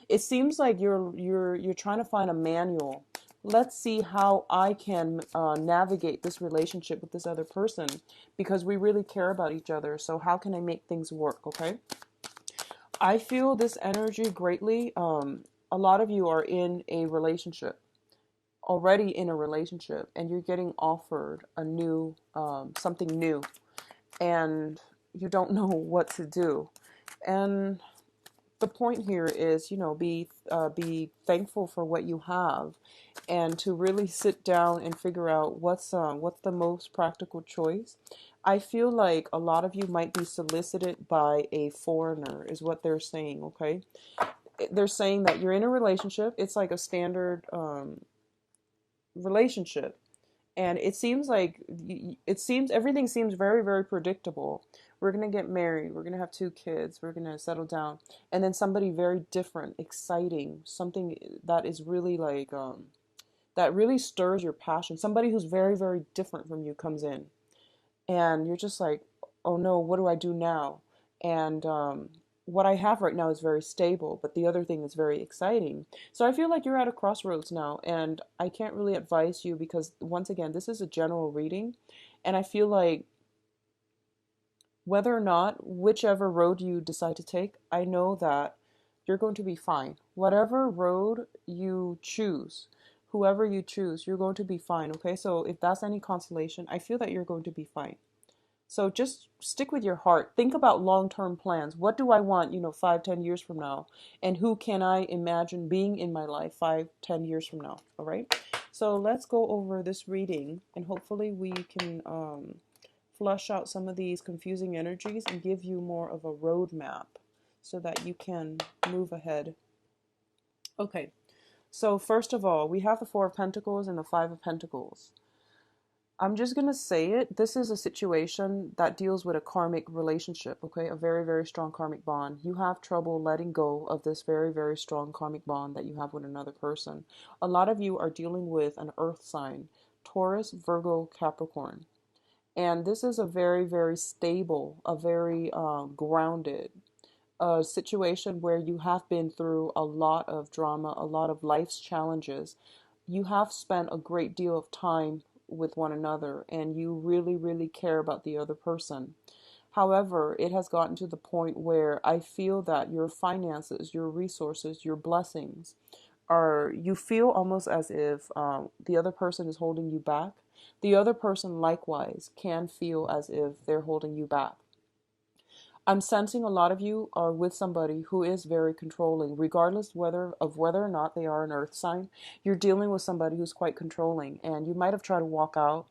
It seems like you're trying to find a manual. Let's see how I can navigate this relationship with this other person because we really care about each other. So how can I make things work? Okay. I feel this energy greatly. A lot of you are in a relationship, already in a relationship, and you're getting offered a new, something new, and you don't know what to do. And the point here is, be thankful for what you have, and to really sit down and figure out what's the most practical choice. I feel like a lot of you might be solicited by a foreigner, is what they're saying. Okay, they're saying that you're in a relationship. It's like a standard relationship, and it seems everything seems very, very predictable. We're going to get married, we're going to have 2 kids, we're going to settle down, and then somebody very different, exciting, something that is really like that really stirs your passion, somebody who's very, very different from you comes in, and you're just like, oh no, what do I do now? And what I have right now is very stable, but the other thing is very exciting. So I feel like you're at a crossroads now, and I can't really advise you because, once again, this is a general reading, and I feel like whether or not, whichever road you decide to take, I know that you're going to be fine. Whatever road you choose, whoever you choose, you're going to be fine, okay? So if that's any consolation, I feel that you're going to be fine. So just stick with your heart. Think about long-term plans. What do I want, 5, 10 years from now? And who can I imagine being in my life 5, 10 years from now? All right. So let's go over this reading, and hopefully we can flush out some of these confusing energies and give you more of a roadmap so that you can move ahead. Okay. So first of all, we have the Four of Pentacles and the Five of Pentacles. I'm just going to say it. This is a situation that deals with a karmic relationship, okay? A very, very strong karmic bond. You have trouble letting go of this very, very strong karmic bond that you have with another person. A lot of you are dealing with an earth sign, Taurus, Virgo, Capricorn. And this is a very, very stable, a very grounded situation where you have been through a lot of drama, a lot of life's challenges. You have spent a great deal of time with one another, and you really, really care about the other person. However, it has gotten to the point where I feel that your finances, your resources, your blessings you feel almost as if the other person is holding you back. The other person likewise can feel as if they're holding you back. I'm sensing a lot of you are with somebody who is very controlling, regardless whether or not they are an earth sign. You're dealing with somebody who's quite controlling, and you might have tried to walk out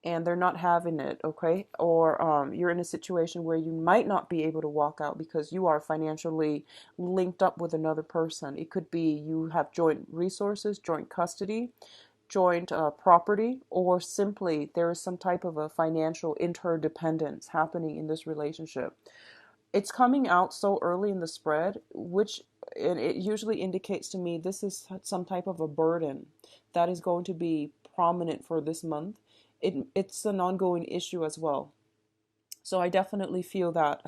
and they're not having it, okay? Or you're in a situation where you might not be able to walk out because you are financially linked up with another person. It could be you have joint resources, joint custody, joint property, or simply there is some type of a financial interdependence happening in this relationship. It's coming out so early in the spread, which and it usually indicates to me this is some type of a burden that is going to be prominent for this month. It's an ongoing issue as well. So I definitely feel that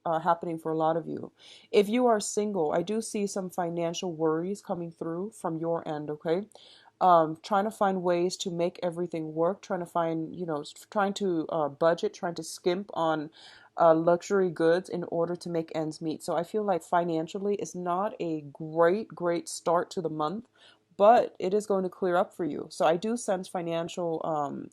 happening for a lot of you. If you are single, I do see some financial worries coming through from your end, okay? Trying to find ways to make everything work, trying to find, trying to budget, trying to skimp on luxury goods in order to make ends meet. So I feel like financially it's not a great, great start to the month, but it is going to clear up for you. So I do sense financial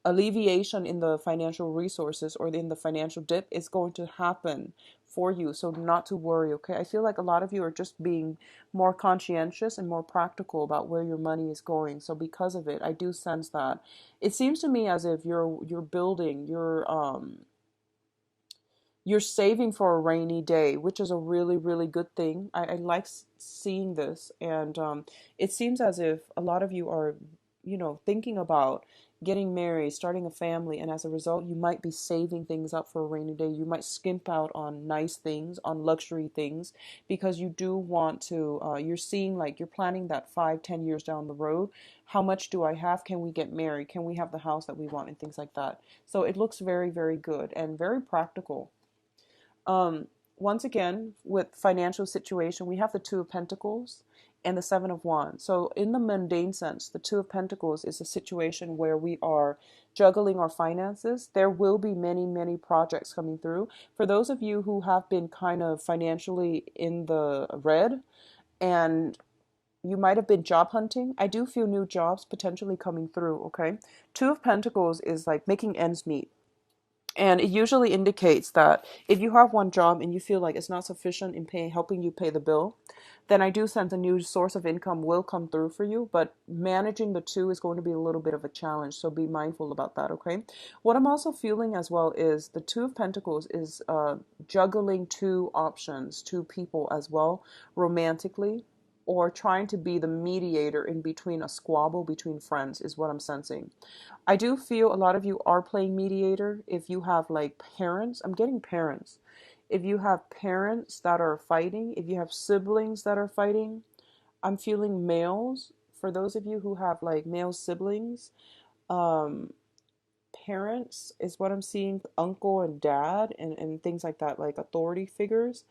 alleviation in the financial resources or in the financial dip is going to happen for you. So not to worry, okay? I feel like a lot of you are just being more conscientious and more practical about where your money is going. So because of it, I do sense that. It seems to me as if you're building, you're saving for a rainy day, which is a really, really good thing. I like seeing this. And it seems as if a lot of you are, thinking about getting married, starting a family. And as a result, you might be saving things up for a rainy day. You might skimp out on nice things, on luxury things, because you do want to, you're seeing like you're planning that 5, 10 years down the road. How much do I have? Can we get married? Can we have the house that we want? And things like that. So it looks very, very good and very practical. once again, with financial situation, we have the Two of Pentacles and the Seven of Wands. So in the mundane sense, the Two of Pentacles is a situation where we are juggling our finances. There will be many, many projects coming through. For those of you who have been kind of financially in the red, and you might have been job hunting, I do feel new jobs potentially coming through, okay? Two of Pentacles is like making ends meet. And it usually indicates that if you have one job and you feel like it's not sufficient in paying, helping you pay the bill, then I do sense a new source of income will come through for you. But managing the two is going to be a little bit of a challenge. So be mindful about that, okay? What I'm also feeling as well is the Two of Pentacles is juggling two options, two people as well, romantically, or trying to be the mediator in between a squabble between friends is what I'm sensing. I do feel a lot of you are playing mediator. If you have like parents, I'm getting parents. If you have parents that are fighting, if you have siblings that are fighting, I'm feeling males. For those of you who have like male siblings, um, parents is what I'm seeing, uncle and dad and things like that, like authority figures.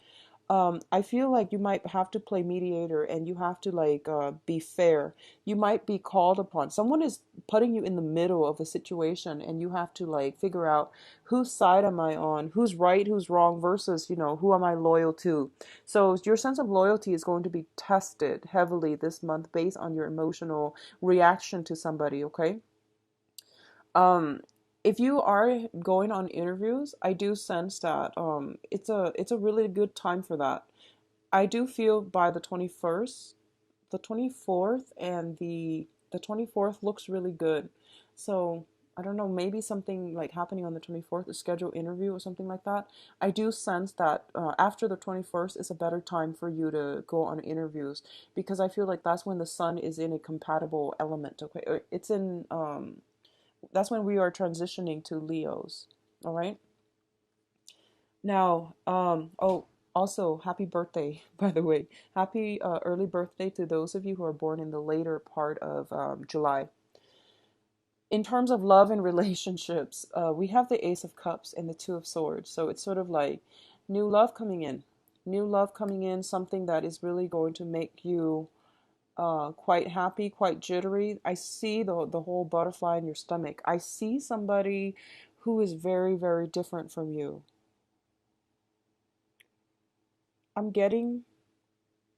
I feel like you might have to play mediator and you have to like be fair. You might be called upon. Someone is putting you in the middle of a situation and you have to like figure out whose side am I on, who's right, who's wrong versus, who am I loyal to. So your sense of loyalty is going to be tested heavily this month based on your emotional reaction to somebody, okay? Um, if you are going on interviews, I do sense that it's a really good time for that. I do feel by the 21st, the 24th and the 24th looks really good. So, I don't know, maybe something like happening on the 24th, a scheduled interview or something like that. I do sense that after the 21st is a better time for you to go on interviews because I feel like that's when the sun is in a compatible element, okay? It's in that's when we are transitioning to Leos. All right. Now, oh, also happy birthday, by the way. Happy early birthday to those of you who are born in the later part of July. In terms of love and relationships, we have the Ace of Cups and the Two of Swords. So it's sort of like new love coming in. New love coming in, something that is really going to make you quite happy, quite jittery. I see the whole butterfly in your stomach. I see somebody who is very, very different from you. I'm getting,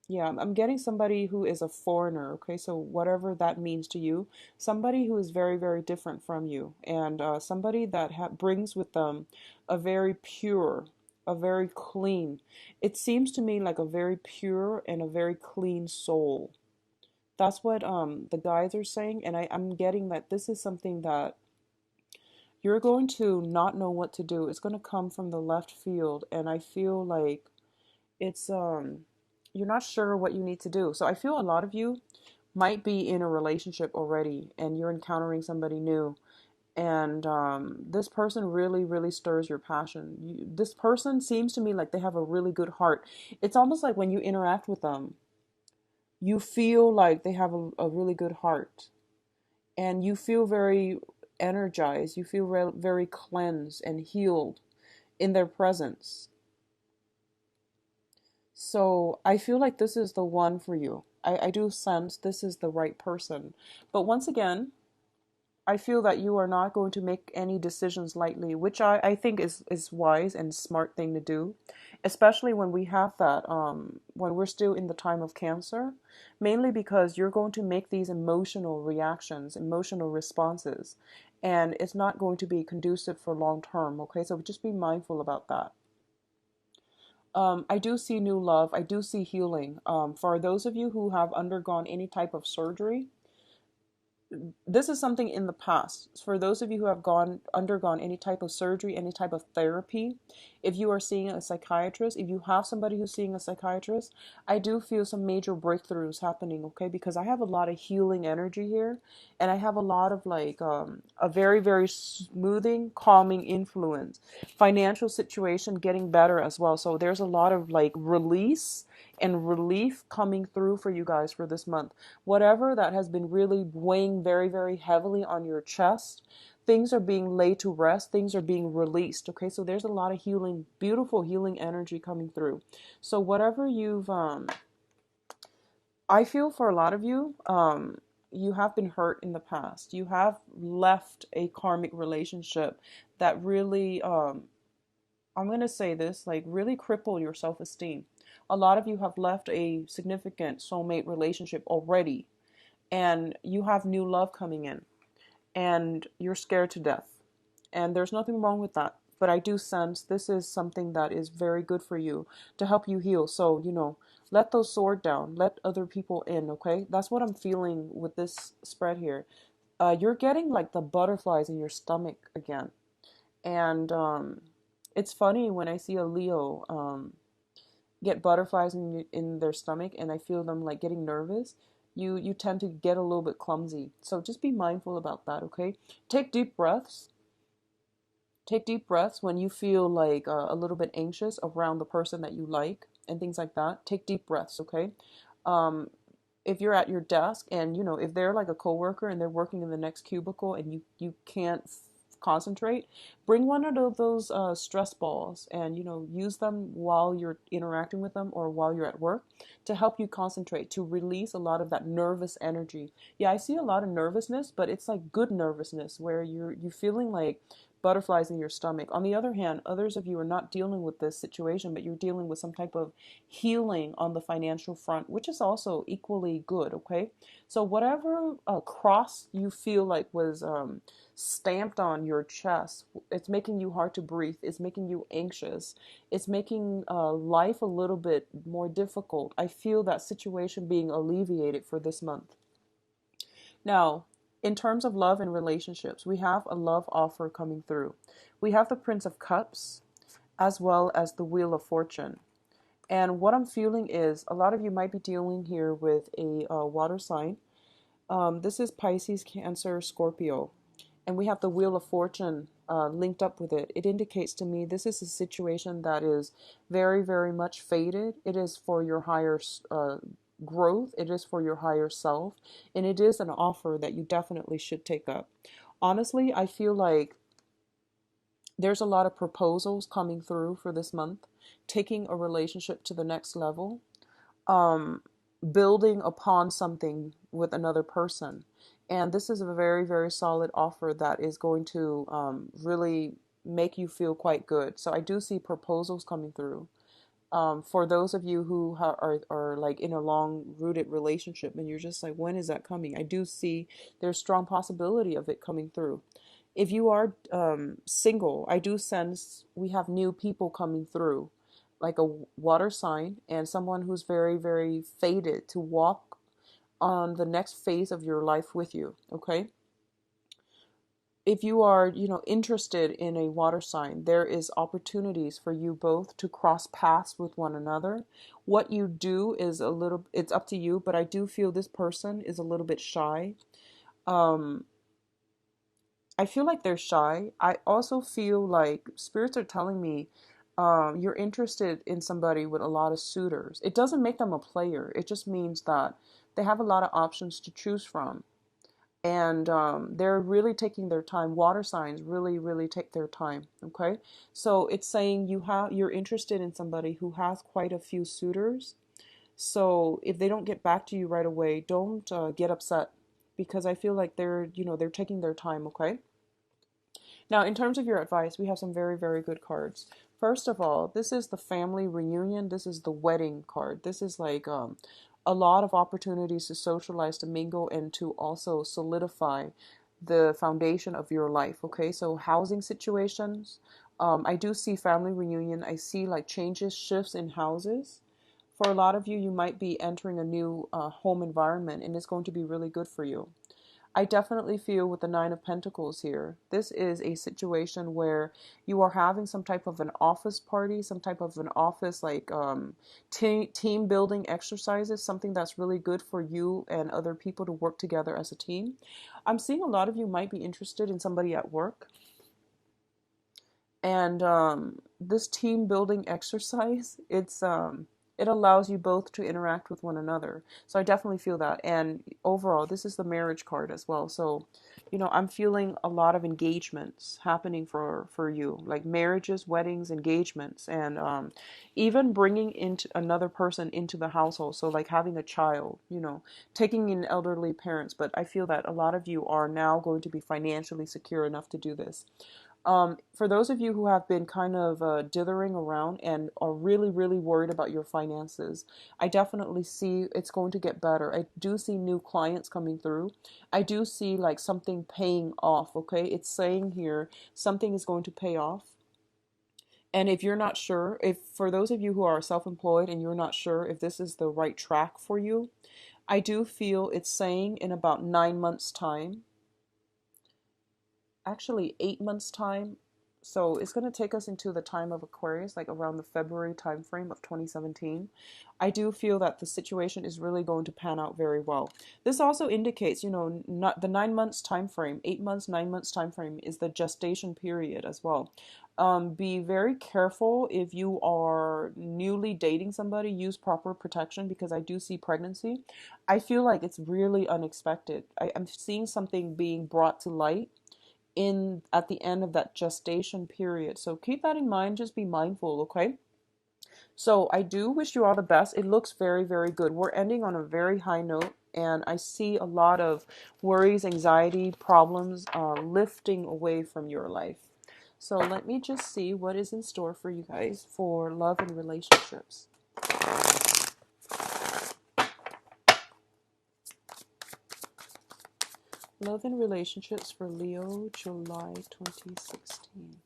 yeah, I'm getting somebody who is a foreigner, okay? So whatever that means to you, somebody who is very, very different from you, and somebody that brings with them a very pure, a very clean. It seems to me like a very pure and a very clean soul. That's what the guys are saying, and I'm getting that this is something that you're going to not know what to do. It's going to come from the left field, and I feel like it's you're not sure what you need to do. So I feel a lot of you might be in a relationship already and you're encountering somebody new, and this person really, really stirs your passion. This person seems to me like they have a really good heart. It's almost like when you interact with them, you feel like they have a really good heart and you feel very energized. You feel very cleansed and healed in their presence. So I feel like this is the one for you. I do sense this is the right person. But once again, I feel that you are not going to make any decisions lightly, which I think is wise and smart thing to do, especially when we have that, when we're still in the time of Cancer, mainly because you're going to make these emotional reactions, emotional responses, and it's not going to be conducive for long term, okay? So just be mindful about that. I do see new love. I do see healing. For those of you who have undergone any type of surgery, this is something in the past. For those of you who have undergone any type of surgery, any type of therapy, if you are seeing a psychiatrist, if you have somebody who's seeing a psychiatrist, I do feel some major breakthroughs happening, okay? Because I have a lot of healing energy here, and I have a lot of like a very, very smoothing, calming influence. Financial situation getting better as well. So there's a lot of like release and relief coming through for you guys for this month. Whatever that has been really weighing very, very heavily on your chest, things are being laid to rest, things are being released. Okay, so there's a lot of healing, beautiful healing energy coming through. So whatever you've I feel for a lot of you, you have been hurt in the past. You have left a karmic relationship that really, I'm going to say this, like really cripple your self-esteem. A lot of you have left a significant soulmate relationship already, and you have new love coming in, and you're scared to death. And there's nothing wrong with that. But I do sense this is something that is very good for you to help you heal. So, let those sword down. Let other people in, okay? That's what I'm feeling with this spread here. You're getting like the butterflies in your stomach again. And it's funny when I see a Leo get butterflies in their stomach and I feel them like getting nervous. You tend to get a little bit clumsy. So just be mindful about that, okay? Take deep breaths. Take deep breaths when you feel like a little bit anxious around the person that you like and things like that. Take deep breaths, okay? Um, if you're at your desk and if they're like a coworker and they're working in the next cubicle and you can't concentrate, bring one of those stress balls and use them while you're interacting with them or while you're at work to help you concentrate, to release a lot of that nervous energy. Yeah, I see a lot of nervousness, but it's like good nervousness where you're feeling like butterflies in your stomach. On the other hand, others of you are not dealing with this situation, but you're dealing with some type of healing on the financial front, which is also equally good, okay? So whatever cross you feel like was stamped on your chest, it's making you hard to breathe, it's making you anxious, it's making life a little bit more difficult. I feel that situation being alleviated for this month. Now, in terms of love and relationships, we have a love offer coming through. We have the Prince of Cups as well as the Wheel of Fortune. And what I'm feeling is a lot of you might be dealing here with a water sign. This is Pisces, Cancer, Scorpio. And we have the Wheel of Fortune linked up with it. It indicates to me this is a situation that is very, very much fated. It is for your higher growth. It is for your higher self. And it is an offer that you definitely should take up. Honestly, I feel like there's a lot of proposals coming through for this month, taking a relationship to the next level, um, building upon something with another person. And this is a very, very solid offer that is going to really make you feel quite good. So I do see proposals coming through. For those of you who are like in a long rooted relationship and you're just like, when is that coming? I do see there's strong possibility of it coming through. If you are single, I do sense we have new people coming through, like a water sign and someone who's very, very fated to walk on the next phase of your life with you. Okay. If you are, interested in a water sign, there is opportunities for you both to cross paths with one another. What you do is it's up to you, but I do feel this person is a little bit shy. Um, I feel like they're shy. I also feel like spirits are telling me you're interested in somebody with a lot of suitors. It doesn't make them a player. It just means that they have a lot of options to choose from. And they're really taking their time. Water signs really, really take their time. Okay, so it's saying you're interested in somebody who has quite a few suitors. So if they don't get back to you right away, don't get upset because I feel like they're taking their time. Okay. Now, in terms of your advice, we have some very, very good cards. First of all, this is the family reunion. This is the wedding card. This is like a lot of opportunities to socialize, to mingle, and to also solidify the foundation of your life. Okay, so housing situations. I do see family reunion. I see like changes, shifts in houses. For a lot of you, you might be entering a new home environment, and it's going to be really good for you. I definitely feel with the Nine of Pentacles here, this is a situation where you are having some type of an office party, some type of an office like team building exercises, something that's really good for you and other people to work together as a team. I'm seeing a lot of you might be interested in somebody at work. And this team building exercise, it's It allows you both to interact with one another. So I definitely feel that. And overall, this is the marriage card as well. So, I'm feeling a lot of engagements happening for you, like marriages, weddings, engagements, and even bringing into another person into the household. So like having a child, taking in elderly parents. But I feel that a lot of you are now going to be financially secure enough to do this. For those of you who have been kind of dithering around and are really, really worried about your finances, I definitely see it's going to get better. I do see new clients coming through. I do see like something paying off, okay? It's saying here something is going to pay off. And if you're not sure, if for those of you who are self-employed and you're not sure if this is the right track for you, I do feel it's saying in about 9 months' time, actually 8 months time. So it's going to take us into the time of Aquarius, like around the February timeframe of 2017. I do feel that the situation is really going to pan out very well. This also indicates, not the 9 months time frame, 8 months, 9 months time frame is the gestation period as well. Be very careful if you are newly dating somebody. Use proper protection because I do see pregnancy. I feel like it's really unexpected. I'm seeing something being brought to light in at the end of that gestation period. So keep that in mind, just be mindful, okay? So I do wish you all the best. It looks very, very good. We're ending on a very high note, and I see a lot of worries, anxiety, problems lifting away from your life. So let me just see what is in store for you guys for love and relationships. Love and relationships for Leo, July 2016.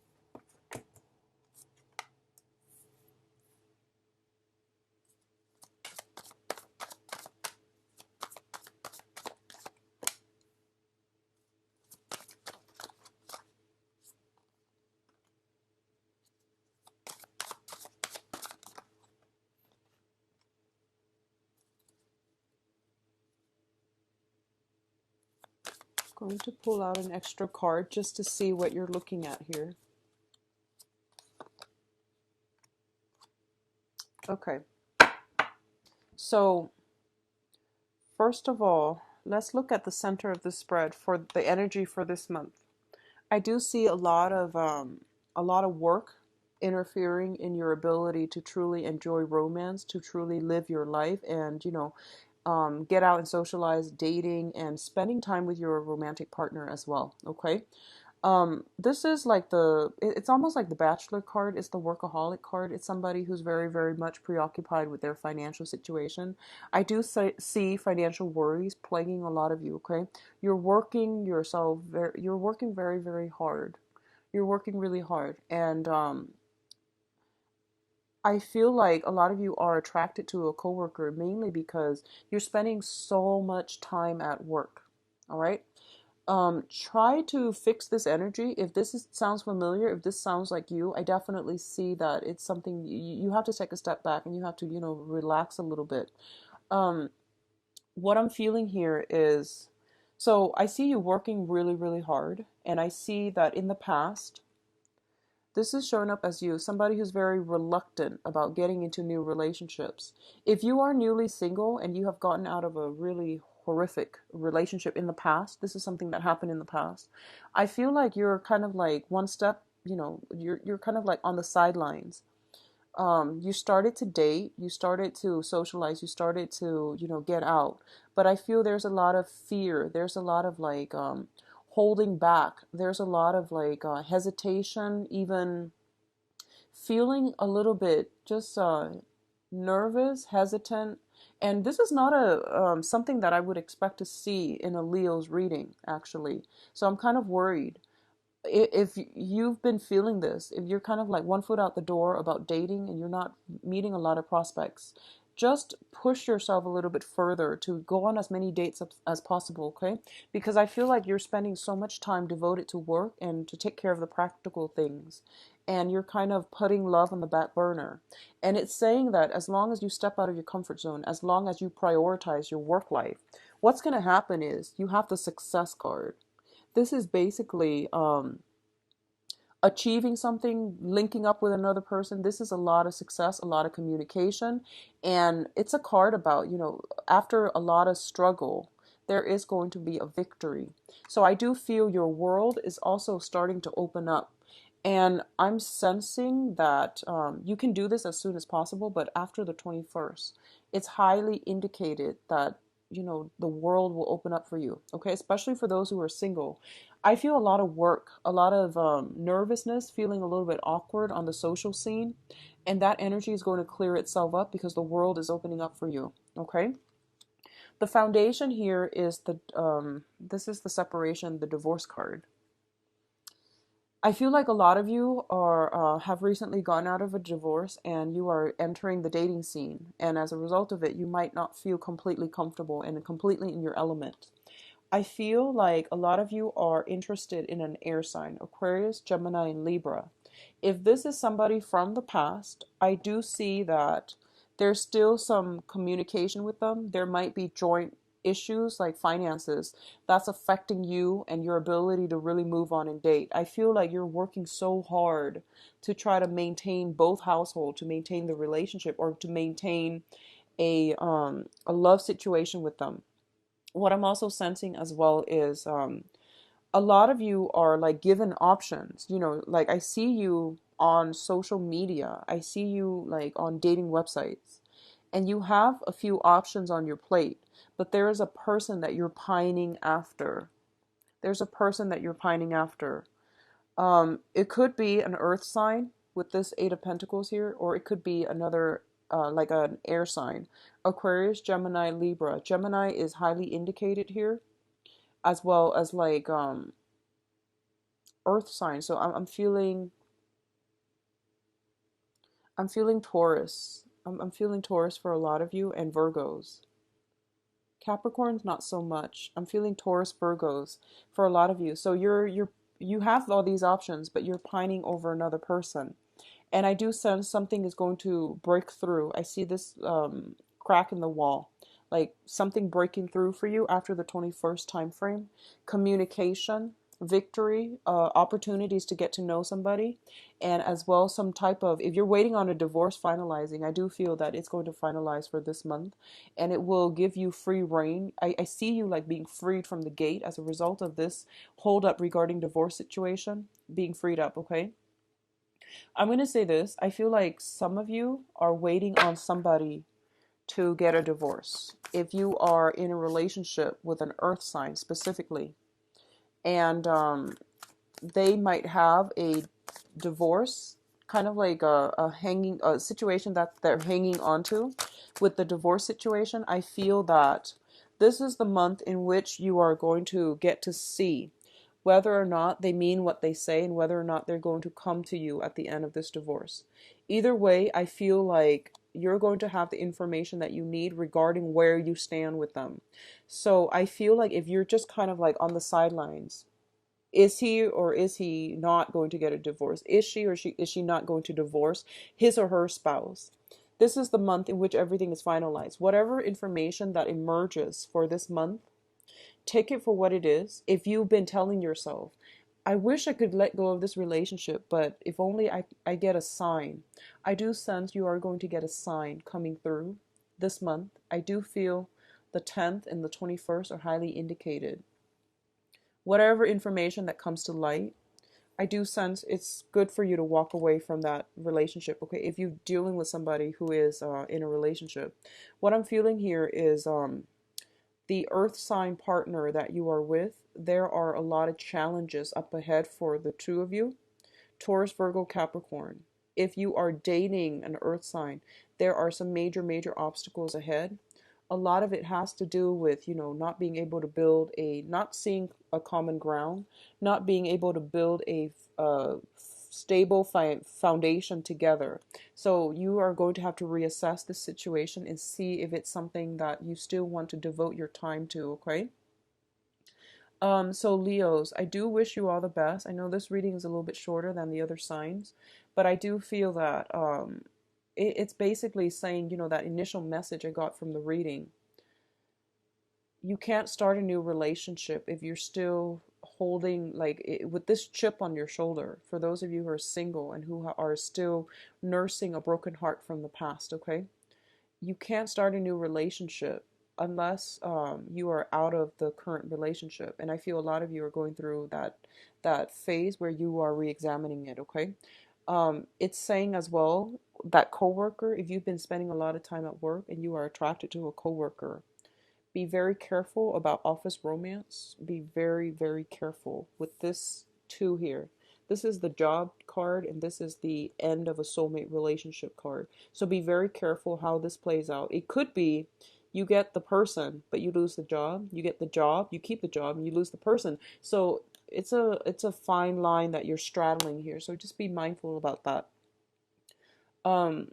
Going to pull out an extra card just to see what you're looking at here. Okay. So, first of all, let's look at the center of the spread for the energy for this month. I do see a lot of work interfering in your ability to truly enjoy romance, to truly live your life, and get out and socialize, dating, and spending time with your romantic partner as well. Okay. This is like it's almost like the bachelor card. It's the workaholic card. It's somebody who's very, very much preoccupied with their financial situation. I do see financial worries plaguing a lot of you, okay? You're working very, very hard. You're working really hard. And I feel like a lot of you are attracted to a coworker mainly because you're spending so much time at work. All right? Try to fix this energy. If sounds familiar, if this sounds like you, I definitely see that it's something you have to take a step back and you have to, relax a little bit. Um, what I'm feeling here is, so I see you working really, really hard, and I see that in the past, this is showing up as you, somebody who's very reluctant about getting into new relationships. If you are newly single and you have gotten out of a really horrific relationship in the past, this is something that happened in the past. I feel like you're kind of like one step, you're kind of like on the sidelines. You started to date, you started to socialize, you started to, get out. But I feel there's a lot of fear. There's a lot of like holding back. There's a lot of like hesitation, even feeling a little bit just nervous, hesitant. And this is not a something that I would expect to see in a Leo's reading, actually. So I'm kind of worried if you've been feeling this, if you're kind of like one foot out the door about dating and you're not meeting a lot of prospects, just push yourself a little bit further to go on as many dates as possible, okay? Because I feel like you're spending so much time devoted to work and to take care of the practical things. And you're kind of putting love on the back burner. And it's saying that as long as you step out of your comfort zone, as long as you prioritize your work life, what's going to happen is you have the success card. This is basically achieving something, linking up with another person. This is a lot of success, a lot of communication. And it's a card about, after a lot of struggle, there is going to be a victory. So I do feel your world is also starting to open up. And I'm sensing that you can do this as soon as possible, but after the 21st, it's highly indicated that, the world will open up for you. Okay. Especially for those who are single. I feel a lot of work, a lot of nervousness, feeling a little bit awkward on the social scene. And that energy is going to clear itself up because the world is opening up for you. Okay. The foundation here is this is the separation, the divorce card. I feel like a lot of you are have recently gone out of a divorce and you are entering the dating scene. And as a result of it, you might not feel completely comfortable and completely in your element. I feel like a lot of you are interested in an air sign, Aquarius, Gemini, and Libra. If this is somebody from the past, I do see that there's still some communication with them. There might be joint issues like finances that's affecting you and your ability to really move on and date. I feel like you're working so hard to try to maintain both households, to maintain the relationship, or to maintain a love situation with them. What I'm also sensing as well is a lot of you are like given options. Like I see you on social media, I see you like on dating websites, and you have a few options on your plate, but there is a person that you're pining after. There's a person that you're pining after. It could be an earth sign with this Eight of Pentacles here, or it could be another, like an air sign. Aquarius, Gemini, Libra. Gemini is highly indicated here, as well as like earth sign. So I'm feeling Taurus. I'm feeling Taurus for a lot of you, and Virgos. Capricorns, not so much. I'm feeling Taurus, Virgos for a lot of you. So you have all these options, but you're pining over another person. And I do sense something is going to break through. I see this crack in the wall, like something breaking through for you after the 21st time frame. Communication, victory, opportunities to get to know somebody, and as well some type of, if you're waiting on a divorce finalizing, I do feel that it's going to finalize for this month, and it will give you free reign. I see you like being freed from the gate as a result of this hold up regarding divorce situation, being freed up. Okay. I'm going to say this. I feel like some of you are waiting on somebody to get a divorce. If you are in a relationship with an earth sign specifically, and they might have a divorce, kind of like a hanging a situation that they're hanging onto with the divorce situation, I feel that this is the month in which you are going to get to see whether or not they mean what they say and whether or not they're going to come to you at the end of this divorce. Either way, I feel like you're going to have the information that you need regarding where you stand with them. So I feel like if you're just kind of like on the sidelines, is he or is he not going to get a divorce? Is she or is she not going to divorce his or her spouse? This is the month in which everything is finalized. Whatever information that emerges for this month, take it for what it is. If you've been telling yourself, I wish I could let go of this relationship, but if only I get a sign. I do sense you are going to get a sign coming through this month. I do feel the 10th and the 21st are highly indicated. Whatever information that comes to light, I do sense it's good for you to walk away from that relationship. Okay, if you're dealing with somebody who is in a relationship, what I'm feeling here is the earth sign partner that you are with, there are a lot of challenges up ahead for the two of you. Taurus, Virgo, Capricorn. If you are dating an earth sign, there are some major, major obstacles ahead. A lot of it has to do with, not being able to not seeing a common ground, not being able to build a stable foundation together. So you are going to have to reassess this situation and see if it's something that you still want to devote your time to, okay? So Leos, I do wish you all the best. I know this reading is a little bit shorter than the other signs, but I do feel that it's basically saying, that initial message I got from the reading. You can't start a new relationship if you're still holding like with this chip on your shoulder, for those of you who are single and who are still nursing a broken heart from the past, okay? You can't start a new relationship unless you are out of the current relationship. And I feel a lot of you are going through that phase where you are re-examining it, okay? It's saying as well that coworker, if you've been spending a lot of time at work and you are attracted to a coworker, be very careful about office romance. Be very, very careful with this two here. This is the job card, and this is the end of a soulmate relationship card. So be very careful how this plays out. It could be you get the person, but you lose the job. You get the job, you keep the job, and you lose the person. So it's a fine line that you're straddling here. So just be mindful about that. Um,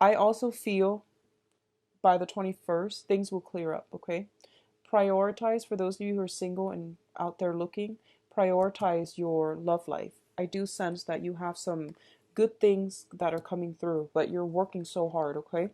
I also feel by the 21st, things will clear up, okay? Prioritize, for those of you who are single and out there looking, prioritize your love life. I do sense that you have some good things that are coming through, but you're working so hard, okay?